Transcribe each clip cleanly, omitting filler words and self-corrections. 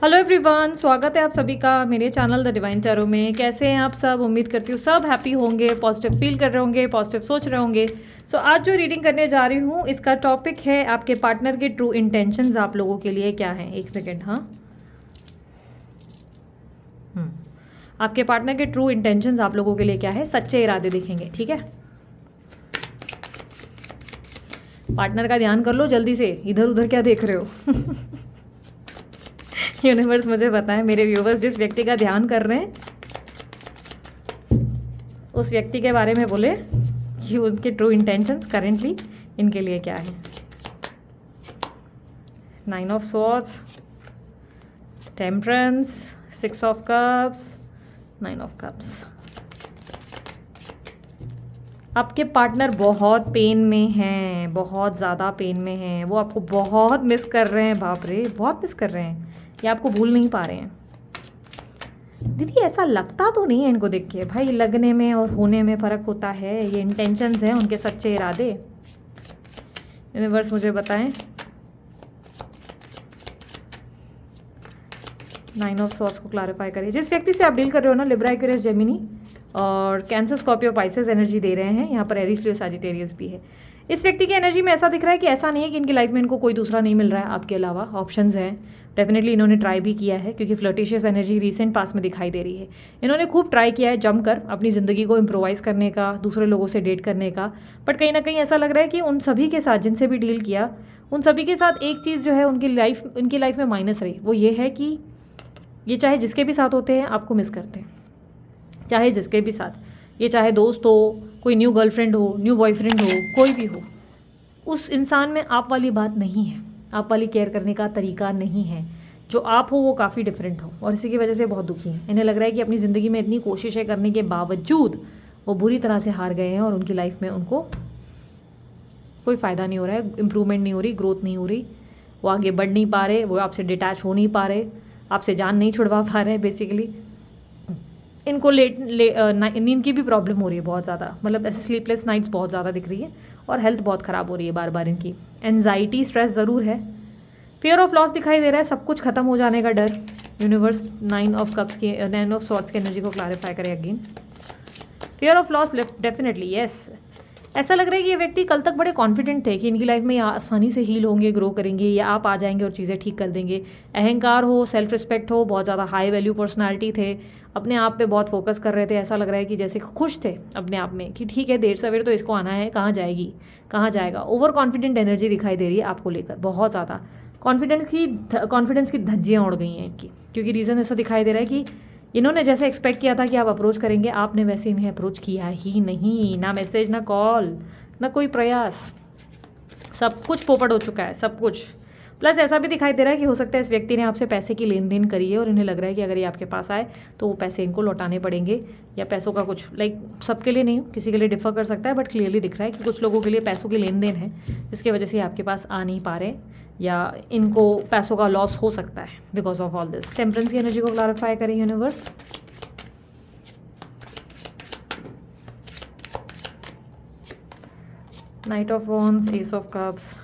Hello everyone, स्वागत है आप सभी का मेरे चैनल द डिवाइन टैरो में। कैसे हैं आप सब? उम्मीद करती हूँ सब हैप्पी होंगे, पॉजिटिव फील कर रहे होंगे, पॉजिटिव सोच रहे होंगे। सो आज जो रीडिंग करने जा रही हूँ इसका टॉपिक है आपके पार्टनर के ट्रू इंटेंशंस आप लोगों के लिए क्या हैं। एक सेकेंड। हाँ, आपके पार्टनर के ट्रू इंटेंशंस आप लोगों के लिए क्या है, सच्चे इरादे दिखेंगे। ठीक है, पार्टनर का ध्यान कर लो जल्दी से, इधर उधर क्या देख रहे हो। यूनिवर्स मुझे बताएं, मेरे व्यूवर्स जिस व्यक्ति का ध्यान कर रहे हैं उस व्यक्ति के बारे में बोले कि उनके ट्रू इंटेंशंस करेंटली इनके लिए क्या है। 9 of swords, temperance, 6 of cups, 9 of cups. आपके पार्टनर बहुत पेन में हैं, बहुत ज़्यादा पेन में हैं। वो आपको बहुत मिस कर रहे हैं, बाप रे बहुत मिस कर रहे हैं। ये आपको भूल नहीं पा रहे हैं। दीदी ऐसा लगता तो नहीं है इनको देख के, भाई लगने में और होने में फ़र्क होता है। ये इंटेंशंस हैं उनके, सच्चे इरादे। यूनिवर्स मुझे बताएं। 9 ऑफ स्वॉर्ड्स को क्लैरिफाई करिए। जिस व्यक्ति से आप डील कर रहे हो ना, लिब्रा, एक्वेरियस, जेमिनी और कैंसर, स्कॉर्पियो, पाइसेस एनर्जी दे रहे हैं। यहाँ पर एरीज, लियो, सजिटेरियस भी है। इस व्यक्ति की एनर्जी में ऐसा दिख रहा है कि ऐसा नहीं है कि इनकी लाइफ में इनको कोई दूसरा नहीं मिल रहा है आपके अलावा। ऑप्शंस हैं, डेफिनेटली इन्होंने ट्राई भी किया है, क्योंकि फ्लर्टिशियस एनर्जी रिसेंट पास में दिखाई दे रही है। इन्होंने खूब ट्राई किया है जमकर अपनी ज़िंदगी को इम्प्रोवाइज़ करने का, दूसरे लोगों से डेट करने का। बट कहीं ना कहीं ऐसा लग रहा है कि उन सभी के साथ जिनसे भी डील किया, उन सभी के साथ एक चीज़ जो है उनकी लाइफ में माइनस रही, वो ये है कि ये चाहे जिसके भी साथ होते हैं आपको मिस करते हैं। चाहे जिसके भी साथ, ये चाहे दोस्त हो, कोई न्यू गर्लफ्रेंड हो, न्यू बॉयफ्रेंड हो, कोई भी हो, उस इंसान में आप वाली बात नहीं है, आप वाली केयर करने का तरीका नहीं है। जो आप हो वो काफ़ी डिफरेंट हो, और इसी की वजह से बहुत दुखी हैं। इन्हें लग रहा है कि अपनी ज़िंदगी में इतनी कोशिशें करने के बावजूद वो बुरी तरह से हार गए हैं, और उनकी लाइफ में उनको कोई फ़ायदा नहीं हो रहा है, इम्प्रूवमेंट नहीं हो रही, ग्रोथ नहीं हो रही, वो आगे बढ़ नहीं पा रहे, वो आपसे डिटैच हो नहीं पा रहे, आपसे जान नहीं छुड़वा पा रहे। बेसिकली इनको नींद की भी प्रॉब्लम हो रही है बहुत ज़्यादा, मतलब ऐसे स्लीपलेस नाइट्स बहुत ज़्यादा दिख रही है, और हेल्थ बहुत ख़राब हो रही है बार बार इनकी। एनजाइटी, स्ट्रेस ज़रूर है। फियर ऑफ लॉस दिखाई दे रहा है, सब कुछ खत्म हो जाने का डर। यूनिवर्स 9 ऑफ कप्स की, 9 ऑफ स्वॉर्ड्स की एनर्जी को क्लैरिफाई करें again. Fear of loss definitely yes. ऐसा लग रहा है कि ये व्यक्ति कल तक बड़े कॉन्फिडेंट थे कि इनकी लाइफ में आसानी से हील होंगे, ग्रो करेंगे, या आप आ जाएंगे और चीज़ें ठीक कर देंगे। अहंकार हो, सेल्फ रिस्पेक्ट हो, बहुत ज़्यादा हाई वैल्यू पर्सनालिटी थे, अपने आप पे बहुत फोकस कर रहे थे। ऐसा लग रहा है कि जैसे खुश थे अपने आप में कि ठीक है, देर सवेर तो इसको आना है, कहाँ जाएगी, कहाँ जाएगा। ओवर कॉन्फिडेंट एनर्जी दिखाई दे रही है आपको लेकर, बहुत ज़्यादा कॉन्फिडेंस की धज्जियाँ उड़ गई हैं इनकी, क्योंकि रीज़न ऐसा दिखाई दे रहा है कि इन्होंने जैसे एक्सपेक्ट किया था कि आप अप्रोच करेंगे, आपने वैसे इन्हें अप्रोच किया ही नहीं। ना मैसेज, ना कॉल, ना कोई प्रयास, सब कुछ पोपट हो चुका है, सब कुछ। प्लस ऐसा भी दिखाई दे रहा है कि हो सकता है इस व्यक्ति ने आपसे पैसे की लेन देन करी है, और इन्हें लग रहा है कि अगर ये आपके पास आए तो वो पैसे इनको लौटाने पड़ेंगे, या पैसों का कुछ सबके लिए नहीं, किसी के लिए डिफर कर सकता है, बट क्लियरली दिख रहा है कि कुछ लोगों के लिए पैसों की लेन देन है, जिसकी वजह से आपके पास आ नहीं पा रहे, या इनको पैसों का लॉस हो सकता है because of all this. Temperance की एनर्जी को क्लैरिफाई करें universe. Night of wands, S of cups.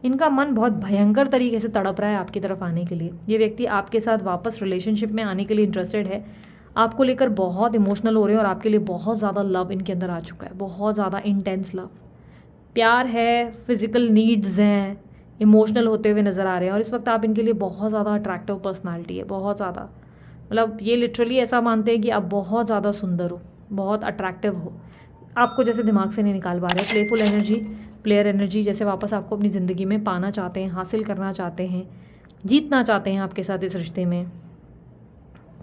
इनका मन बहुत भयंकर तरीके से तड़प रहा है आपकी तरफ आने के लिए। ये व्यक्ति आपके साथ वापस रिलेशनशिप में आने के लिए इंटरेस्टेड है, आपको लेकर बहुत इमोशनल हो रहे हैं, और आपके लिए बहुत ज़्यादा लव इनके अंदर आ चुका है, बहुत ज़्यादा इंटेंस लव। प्यार है, फिजिकल नीड्स हैं, इमोशनल होते हुए नज़र आ रहे हैं, और इस वक्त आप इनके लिए बहुत ज़्यादा अट्रैक्टिव पर्सनालिटी है, बहुत ज़्यादा। मतलब ये लिटरली ऐसा मानते हैं कि आप बहुत ज़्यादा सुंदर हो, बहुत अट्रैक्टिव हो, आपको जैसे दिमाग से नहीं निकाल पा रहे। प्लेफुल एनर्जी, प्लेयर एनर्जी, जैसे वापस आपको अपनी ज़िंदगी में पाना चाहते हैं, हासिल करना चाहते हैं, जीतना चाहते हैं आपके साथ इस रिश्ते में,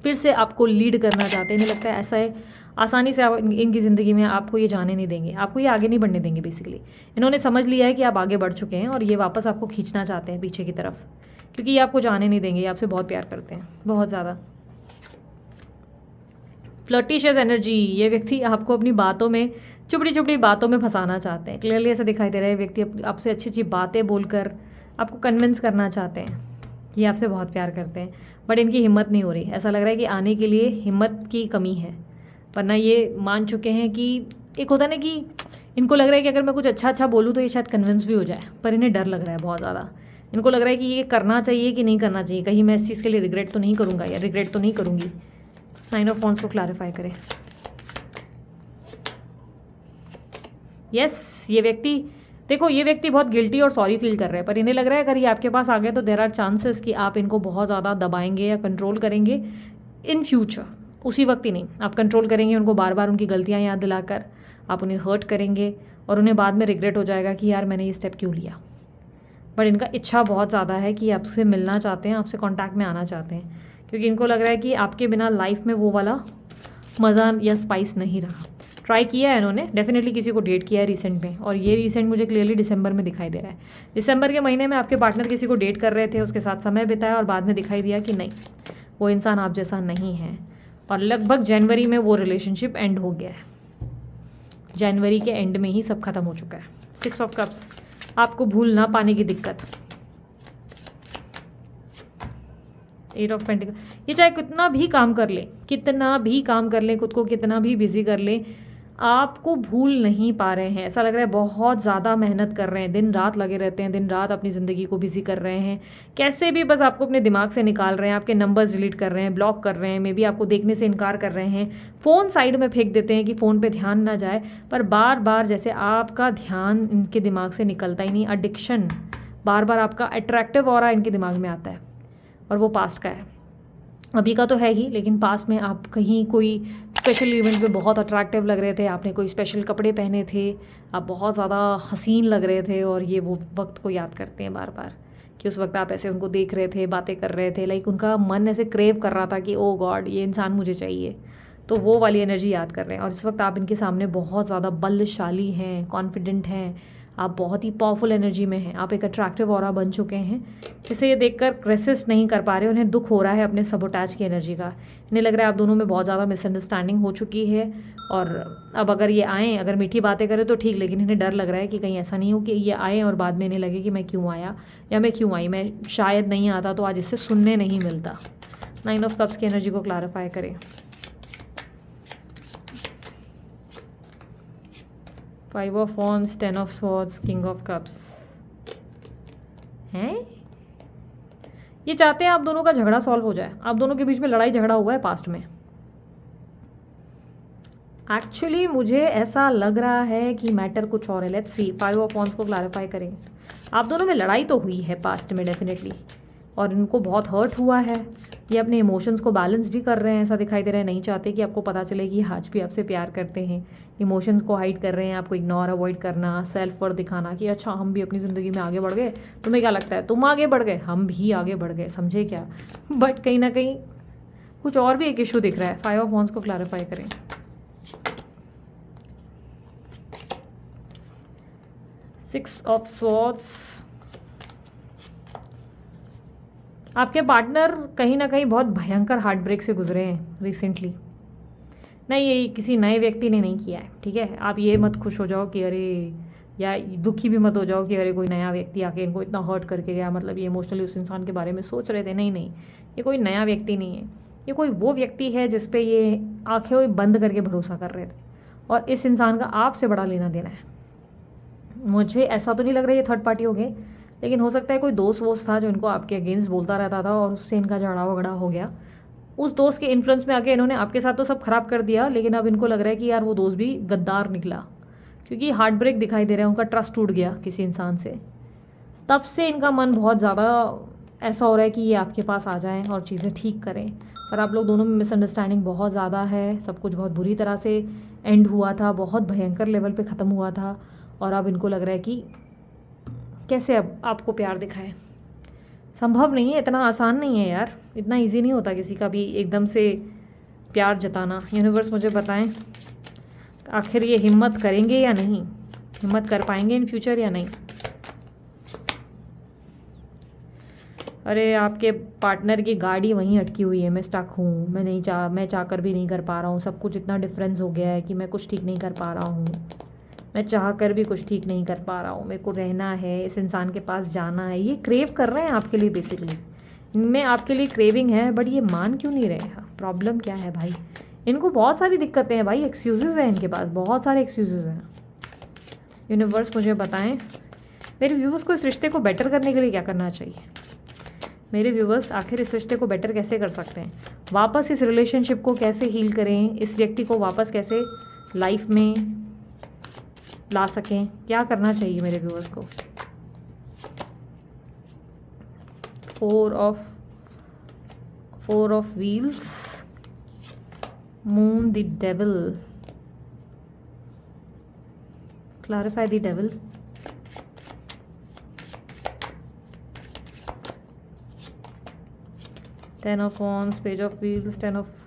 फिर से आपको लीड करना चाहते हैं। इन्हें लगता है ऐसा है आसानी से आप इनकी ज़िंदगी में आपको ये जाने नहीं देंगे, आपको ये आगे नहीं बढ़ने देंगे। बेसिकली इन्होंने समझ लिया है कि आप आगे बढ़ चुके हैं, और ये वापस आपको खींचना चाहते हैं पीछे की तरफ, क्योंकि ये आपको जाने नहीं देंगे, ये आपसे बहुत प्यार करते हैं, बहुत ज़्यादा। फ्लर्टिशियस एनर्जी, ये व्यक्ति आपको अपनी बातों में, चुपड़ी चुपड़ी बातों में फंसाना चाहते हैं। क्लियरली ऐसा दिखाई दे रहा है व्यक्ति आपसे अच्छी अच्छी बातें बोलकर आपको कन्विंस करना चाहते हैं कि आपसे बहुत प्यार करते हैं, बट इनकी हिम्मत नहीं हो रही। ऐसा लग रहा है कि आने के लिए हिम्मत की कमी है, वरना ये मान चुके हैं कि एक होता है ना कि इनको लग रहा है कि अगर मैं कुछ अच्छा अच्छा बोलूँ तो ये शायद कन्विंस भी हो जाए, पर इन्हें डर लग रहा है बहुत ज़्यादा। इनको लग रहा है कि ये करना चाहिए कि नहीं करना चाहिए, कहीं मैं इस चीज़ के लिए रिग्रेट तो नहीं करूँगा या रिग्रेट तो नहीं करूँगी। नाइन ऑफ वॉन्ड्स को क्लैरिफाई करें। यस, ये व्यक्ति, देखो ये व्यक्ति बहुत गिल्टी और सॉरी फील कर रहे हैं, पर इन्हें लग रहा है अगर ये आपके पास आ गए तो देर आर चांसेस कि आप इनको बहुत ज़्यादा दबाएंगे या कंट्रोल करेंगे इन फ्यूचर। उसी वक्त ही नहीं, आप कंट्रोल करेंगे उनको, बार बार उनकी गलतियाँ याद दिलाकर आप उन्हें हर्ट करेंगे और उन्हें बाद में रिग्रेट हो जाएगा कि यार मैंने ये स्टेप क्यों लिया। बट इनका इच्छा बहुत ज़्यादा है कि आपसे मिलना चाहते हैं, आपसे कांटेक्ट में आना चाहते हैं, क्योंकि इनको लग रहा है कि आपके बिना लाइफ में वो वाला मज़ा या स्पाइस नहीं रहा। ट्राई किया है इन्होंने, डेफिनेटली किसी को डेट किया है रिसेंट में, और ये रिसेंट मुझे क्लियरली दिसंबर में दिखाई दे रहा है। दिसंबर के महीने में आपके पार्टनर किसी को डेट कर रहे थे, उसके साथ समय बिताया और बाद में दिखाई दिया कि नहीं, वो इंसान आप जैसा नहीं है, और लगभग जनवरी में वो रिलेशनशिप एंड हो गया है। जनवरी के एंड में ही सब खत्म हो चुका है। 6 ऑफ कप्स, आपको भूल ना पाने की दिक्कत। 8 ऑफ पेंटिकल, ये चाहे कितना भी काम कर ले, कितना भी काम कर ले, खुद को कितना भी बिजी कर ले, आपको भूल नहीं पा रहे हैं। ऐसा लग रहा है बहुत ज़्यादा मेहनत कर रहे हैं, दिन रात लगे रहते हैं, दिन रात अपनी ज़िंदगी को बिजी कर रहे हैं, कैसे भी बस आपको अपने दिमाग से निकाल रहे हैं, आपके नंबर्स डिलीट कर रहे हैं, ब्लॉक कर रहे हैं, मे बी आपको देखने से इनकार कर रहे हैं, फ़ोन साइड में फेंक देते हैं कि फ़ोन पे ध्यान ना जाए, पर बार बार जैसे आपका ध्यान इनके दिमाग से निकलता ही नहीं। एडिक्शन, बार बार आपका अट्रैक्टिव ऑरा इनके दिमाग में आता है, और वो पास्ट का है। अभी का तो है ही, लेकिन पास्ट में आप कहीं कोई स्पेशल इवेंट पे बहुत अट्रैक्टिव लग रहे थे, आपने कोई स्पेशल कपड़े पहने थे, आप बहुत ज़्यादा हसीन लग रहे थे, और ये वो वक्त को याद करते हैं बार बार कि उस वक्त आप ऐसे उनको देख रहे थे, बातें कर रहे थे, लाइक उनका मन ऐसे क्रेव कर रहा था कि ओ गॉड ये इंसान मुझे चाहिए, तो वो वाली एनर्जी याद कर रहे हैं। और इस वक्त आप इनके सामने बहुत ज़्यादा बलशाली हैं, कॉन्फिडेंट हैं, आप बहुत ही पावरफुल एनर्जी में हैं, आप एक अट्रैक्टिव ऑरा बन चुके हैं, जिसे ये देखकर रेसिस्ट नहीं कर पा रहे, उन्हें दुख हो रहा है अपने सबोटाज की एनर्जी का। इन्हें लग रहा है आप दोनों में बहुत ज़्यादा मिसअंडरस्टैंडिंग हो चुकी है, और अब अगर ये आएँ, अगर मीठी बातें करें तो ठीक, लेकिन इन्हें डर लग रहा है कि कहीं ऐसा नहीं हो कि ये आए और बाद में इन्हें लगे कि मैं क्यों आया या मैं क्यों आई, मैं शायद नहीं आता तो आज इससे सुनने नहीं मिलता। 9 ऑफ कप्स की एनर्जी को क्लैरिफाई करें। 5 of wands, 10 of swords, king of cups हैं। ये चाहते हैं आप दोनों का झगड़ा सॉल्व हो जाए, आप दोनों के बीच में लड़ाई झगड़ा हुआ है पास्ट में। एक्चुअली मुझे ऐसा लग रहा है कि मैटर कुछ और है। लेट्स सी, 5 ऑफ वॉन्ड्स को क्लैरिफाई करें। आप दोनों में लड़ाई तो हुई है पास्ट में डेफिनेटली, और इनको बहुत हर्ट हुआ है। ये अपने इमोशंस को बैलेंस भी कर रहे हैं, ऐसा दिखाई दे रहा है, नहीं चाहते कि आपको पता चले कि आज भी आपसे प्यार करते हैं। इमोशंस को हाइड कर रहे हैं, आपको इग्नोर अवॉइड करना, सेल्फ वर्थ दिखाना कि अच्छा हम भी अपनी ज़िंदगी में आगे बढ़ गए, तुम्हें क्या लगता है, तुम आगे बढ़ गए, हम भी आगे बढ़ गए, समझे क्या। बट कहीं ना कहीं कुछ और भी एक इशू दिख रहा है। 5 ऑफ वॉन्ड्स को क्लैरिफाई करें। 6 ऑफ स्वॉर्ड्स, आपके पार्टनर कहीं ना कहीं बहुत भयंकर हार्ट ब्रेक से गुजरे हैं रिसेंटली। नहीं, ये किसी नए व्यक्ति ने नहीं किया है, ठीक है। आप ये मत खुश हो जाओ कि अरे, या दुखी भी मत हो जाओ कि अरे कोई नया व्यक्ति आके इनको इतना हर्ट करके गया, मतलब ये इमोशनली उस इंसान के बारे में सोच रहे थे। नहीं नहीं, ये कोई नया व्यक्ति नहीं है, ये कोई वो व्यक्ति है जिस पे ये आँखें बंद करके भरोसा कर रहे थे, और इस इंसान का आपसे बड़ा लेना देना है। मुझे ऐसा तो नहीं लग रहा है ये थर्ड पार्टी हो गए, लेकिन हो सकता है कोई दोस्त वोस्त था जो इनको आपके अगेंस्ट बोलता रहता था और उससे इनका झगड़ा वगड़ा हो गया। उस दोस्त के इन्फ्लुएंस में आके इन्होंने आपके साथ तो सब खराब कर दिया, लेकिन अब इनको लग रहा है कि यार वो दोस्त भी गद्दार निकला, क्योंकि हार्ट ब्रेक दिखाई दे रहा है, उनका ट्रस्ट टूट गया किसी इंसान से। तब से इनका मन बहुत ज़्यादा ऐसा हो रहा है कि ये आपके पास आ जाएँ और चीज़ें ठीक करें, पर आप लोग दोनों में मिसअंडरस्टैंडिंग बहुत ज़्यादा है। सब कुछ बहुत बुरी तरह से एंड हुआ था, बहुत भयंकर लेवल पे ख़त्म हुआ था, और अब इनको लग रहा है कि कैसे अब आपको प्यार दिखाएं। संभव नहीं है, इतना आसान नहीं है यार, इतना इजी नहीं होता किसी का भी एकदम से प्यार जताना। यूनिवर्स मुझे बताएं आखिर ये हिम्मत करेंगे या नहीं, हिम्मत कर पाएंगे इन फ्यूचर या नहीं। अरे आपके पार्टनर की गाड़ी वहीं अटकी हुई है, मैं स्टक हूँ, मैं चाहकर भी नहीं कर पा रहा हूँ, सब कुछ इतना डिफरेंस हो गया है कि मैं कुछ ठीक नहीं कर पा रहा हूँ, मैं चाह कर भी कुछ ठीक नहीं कर पा रहा हूँ, मेरे को रहना है, इस इंसान के पास जाना है। ये क्रेव कर रहे हैं आपके लिए, बेसिकली इनमें आपके लिए क्रेविंग है, बट ये मान क्यों नहीं रहे हैं? प्रॉब्लम क्या है भाई? इनको बहुत सारी दिक्कतें हैं भाई, एक्सक्यूज़ेज़ हैं इनके पास, बहुत सारे एक्सक्यूज़ेज़ हैं। यूनिवर्स मुझे बताएं मेरे व्यूवर्स को इस रिश्ते को बेटर करने के लिए क्या करना चाहिए? मेरे व्यूवर्स आखिर इस रिश्ते को बेटर कैसे कर सकते हैं? वापस इस रिलेशनशिप को कैसे हील करें? इस व्यक्ति को वापस कैसे लाइफ में ला सकें? क्या करना चाहिए मेरे व्यूवर्स को? Four of wheels, moon, the devil, clarify the devil, ten of wands, page of wheels, ten of.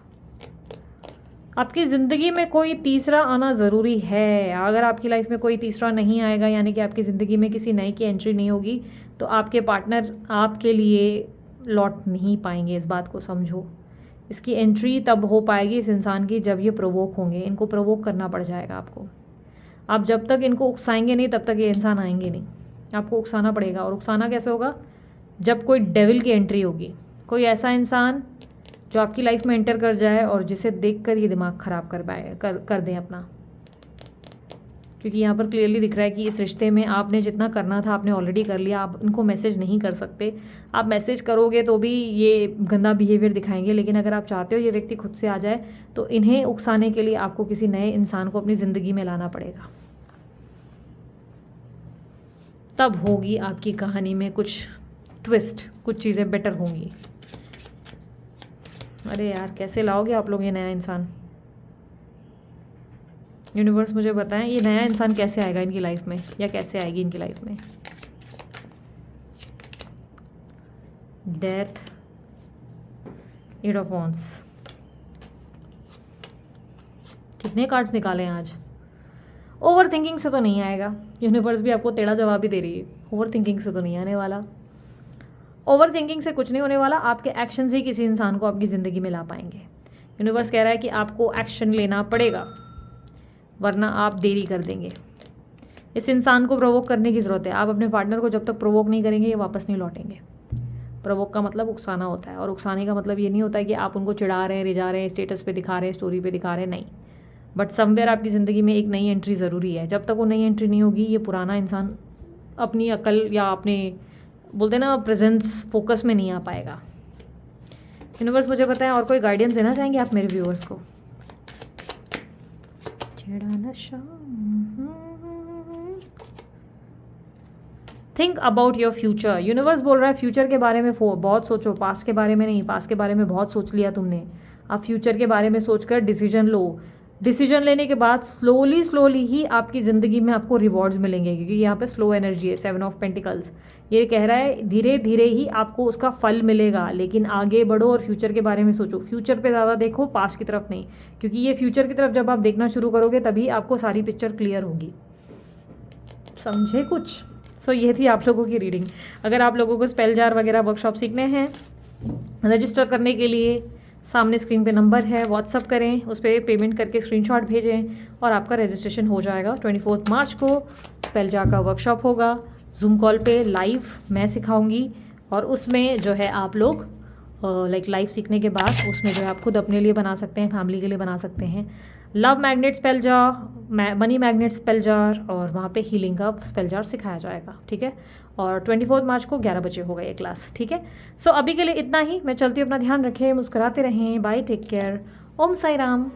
आपकी ज़िंदगी में कोई तीसरा आना ज़रूरी है। अगर आपकी लाइफ में कोई तीसरा नहीं आएगा, यानी कि आपकी ज़िंदगी में किसी नए की एंट्री नहीं होगी, तो आपके पार्टनर आपके लिए लौट नहीं पाएंगे। इस बात को समझो। इसकी एंट्री तब हो पाएगी इस इंसान की जब ये प्रोवोक होंगे। इनको प्रोवोक करना पड़ जाएगा आपको। आप जब तक इनको उकसाएंगे नहीं तब तक ये इंसान आएंगे नहीं। आपको उकसाना पड़ेगा। और उकसाना कैसे होगा? जब कोई डेविल की एंट्री होगी, कोई ऐसा इंसान जो आपकी लाइफ में एंटर कर जाए और जिसे देखकर ये दिमाग ख़राब कर दें अपना। क्योंकि यहाँ पर क्लियरली दिख रहा है कि इस रिश्ते में आपने जितना करना था आपने ऑलरेडी कर लिया। आप इनको मैसेज नहीं कर सकते। आप मैसेज करोगे तो भी ये गंदा बिहेवियर दिखाएंगे। लेकिन अगर आप चाहते हो ये व्यक्ति खुद से आ जाए तो इन्हें उकसाने के लिए आपको किसी नए इंसान को अपनी ज़िंदगी में लाना पड़ेगा। तब होगी आपकी कहानी में कुछ ट्विस्ट, कुछ चीज़ें बेटर होंगी। अरे यार, कैसे लाओगे आप लोग ये नया इंसान? यूनिवर्स मुझे बताएं ये नया इंसान कैसे आएगा इनकी लाइफ में, या कैसे आएगी इनकी लाइफ में? Death, eight of wands. कितने कार्ड्स निकाले हैं आज? ओवर थिंकिंग से तो नहीं आएगा। यूनिवर्स भी आपको टेढ़ा जवाब ही दे रही है। ओवर थिंकिंग से तो नहीं आने वाला। ओवर थिंकिंग से कुछ नहीं होने वाला। आपके एक्शंस ही किसी इंसान को आपकी ज़िंदगी में ला पाएंगे। यूनिवर्स कह रहा है कि आपको एक्शन लेना पड़ेगा, वरना आप देरी कर देंगे। इस इंसान को प्रोवोक करने की ज़रूरत है। आप अपने पार्टनर को जब तक प्रोवोक नहीं करेंगे ये वापस नहीं लौटेंगे। प्रोवोक का मतलब उकसाना होता है, और उकसाने का मतलब ये नहीं होता है कि आप उनको चिढ़ा रहे हैं, रिझा रहे हैं, स्टेटस पे दिखा रहे हैं, स्टोरी पे दिखा रहे हैं, नहीं। बट समवेयर आपकी ज़िंदगी में एक नई एंट्री ज़रूरी है। जब तक वो नई एंट्री नहीं होगी ये पुराना इंसान अपनी अकल या अपने बोलते हैं ना प्रेजेंस, फोकस में नहीं आ पाएगा। यूनिवर्स मुझे बताएं और कोई गाइडेंस देना चाहेंगे आप मेरे व्यूअर्स को? Think about your future. Universe बोल रहा है फ्यूचर के बारे में बहुत सोचो, पास्ट के बारे में नहीं। पास्ट के बारे में बहुत सोच लिया तुमने, अब फ्यूचर के बारे में सोचकर डिसीजन लो। डिसीजन लेने के बाद स्लोली ही आपकी ज़िंदगी में आपको रिवॉर्ड्स मिलेंगे, क्योंकि यहाँ पे स्लो एनर्जी है। 7 ऑफ पेंटिकल्स ये कह रहा है धीरे धीरे ही आपको उसका फल मिलेगा। लेकिन आगे बढ़ो और फ्यूचर के बारे में सोचो। फ्यूचर पे ज़्यादा देखो, पास्ट की तरफ नहीं, क्योंकि ये फ्यूचर की तरफ जब आप देखना शुरू करोगे तभी आपको सारी पिक्चर क्लियर होगी। समझे कुछ? सो ये थी आप लोगों की रीडिंग। अगर आप लोगों को स्पेल जार वगैरह वर्कशॉप सीखने हैं, रजिस्टर करने के लिए सामने स्क्रीन पे नंबर है, व्हाट्सअप करें, उस पर पेमेंट करके स्क्रीनशॉट भेजें और आपका रजिस्ट्रेशन हो जाएगा। 24 मार्च को स्पेल जार का वर्कशॉप होगा, जूम कॉल पे लाइव मैं सिखाऊंगी। और उसमें जो है आप लोग लाइव सीखने के बाद उसमें जो है आप खुद अपने लिए बना सकते हैं, फैमिली के लिए बना सकते हैं। Love magnet spell jar, money magnet spell jar, और वहाँ पे हीलिंग का स्पेल जार सिखाया जाएगा। ठीक है, और 24 मार्च को 11 बजे होगा ये क्लास। ठीक है, सो अभी के लिए इतना ही। मैं चलती हूँ, अपना ध्यान रखें, मुस्कुराते रहें, बाय, टेक केयर, ओम साई राम।